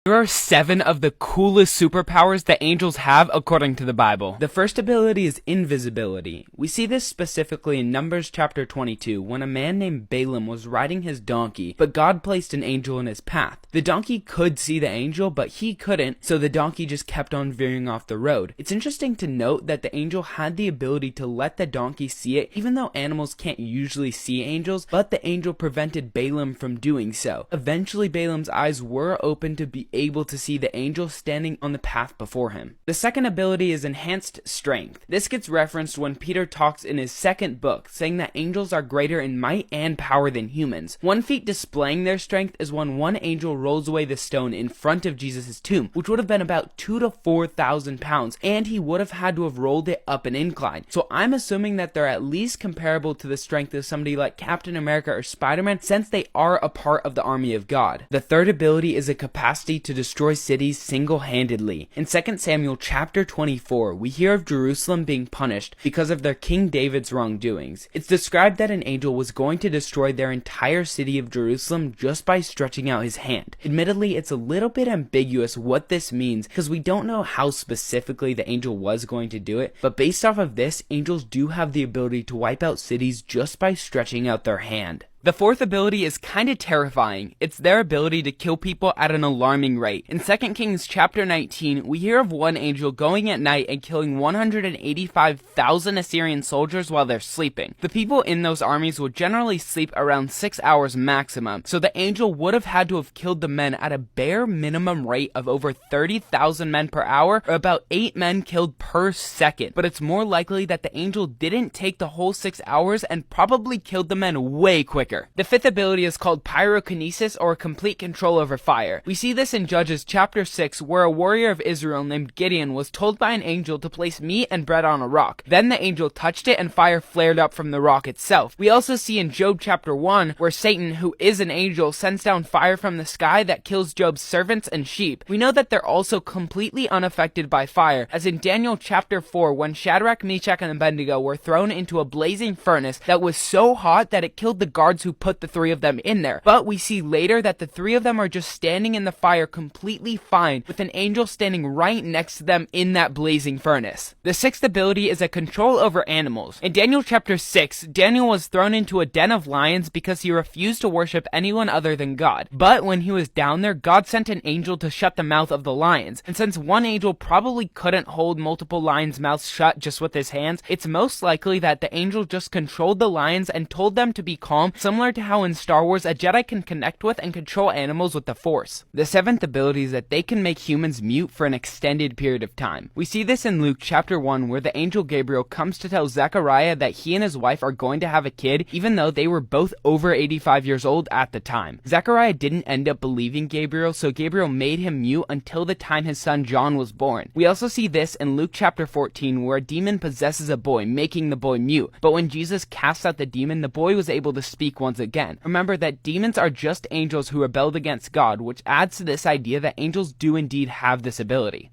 There are 7 of the coolest superpowers that angels have according to the Bible. The first ability is invisibility. We see this specifically in Numbers chapter 22 when a man named Balaam was riding his donkey, but God placed an angel in his path. The donkey could see the angel, but he couldn't, so the donkey just kept on veering off the road. It's interesting to note that the angel had the ability to let the donkey see it, even though animals can't usually see angels, but the angel prevented Balaam from doing so. Eventually, Balaam's eyes were open to be able to see the angel standing on the path before him. The second ability is enhanced strength. This gets referenced when Peter talks in his second book, saying that angels are greater in might and power than humans. One feat displaying their strength is when one angel rolls away the stone in front of Jesus' tomb, which would have been about 2,000 to 4,000 pounds, and he would have had to have rolled it up an incline. So I'm assuming that they're at least comparable to the strength of somebody like Captain America or Spider-Man, since they are a part of the army of God. The third ability is a capacity to destroy cities single-handedly. In 2 Samuel chapter 24, we hear of Jerusalem being punished because of their King David's wrongdoings. It's described that an angel was going to destroy their entire city of Jerusalem just by stretching out his hand. Admittedly, it's a little bit ambiguous what this means because we don't know how specifically the angel was going to do it, but based off of this, angels do have the ability to wipe out cities just by stretching out their hand. The fourth ability is kinda terrifying. It's their ability to kill people at an alarming rate. In 2 Kings chapter 19, we hear of one angel going at night and killing 185,000 Assyrian soldiers while they're sleeping. The people in those armies would generally sleep around 6 hours maximum, so the angel would have had to have killed the men at a bare minimum rate of over 30,000 men per hour, or about 8 men killed per second. But it's more likely that the angel didn't take the whole 6 hours and probably killed the men way quicker. The fifth ability is called pyrokinesis, or complete control over fire. We see this in Judges chapter 6, where a warrior of Israel named Gideon was told by an angel to place meat and bread on a rock. Then the angel touched it and fire flared up from the rock itself. We also see in Job chapter 1, where Satan, who is an angel, sends down fire from the sky that kills Job's servants and sheep. We know that they're also completely unaffected by fire, as in Daniel chapter 4, when Shadrach, Meshach, and Abednego were thrown into a blazing furnace that was so hot that it killed the guards who put the 3 of them in there. But we see later that the 3 of them are just standing in the fire completely fine, with an angel standing right next to them in that blazing furnace. The sixth ability is a control over animals. In Daniel chapter 6, Daniel was thrown into a den of lions because he refused to worship anyone other than God. But when he was down there, God sent an angel to shut the mouth of the lions. And since one angel probably couldn't hold multiple lions' mouths shut just with his hands, it's most likely that the angel just controlled the lions and told them to be calm, similar to how in Star Wars a Jedi can connect with and control animals with the Force. The seventh ability is that they can make humans mute for an extended period of time. We see this in Luke chapter 1, where the angel Gabriel comes to tell Zechariah that he and his wife are going to have a kid, even though they were both over 85 years old at the time. Zechariah didn't end up believing Gabriel, so Gabriel made him mute until the time his son John was born. We also see this in Luke chapter 14, where a demon possesses a boy, making the boy mute. But when Jesus casts out the demon, the boy was able to speak once again. Remember that demons are just angels who rebelled against God, which adds to this idea that angels do indeed have this ability.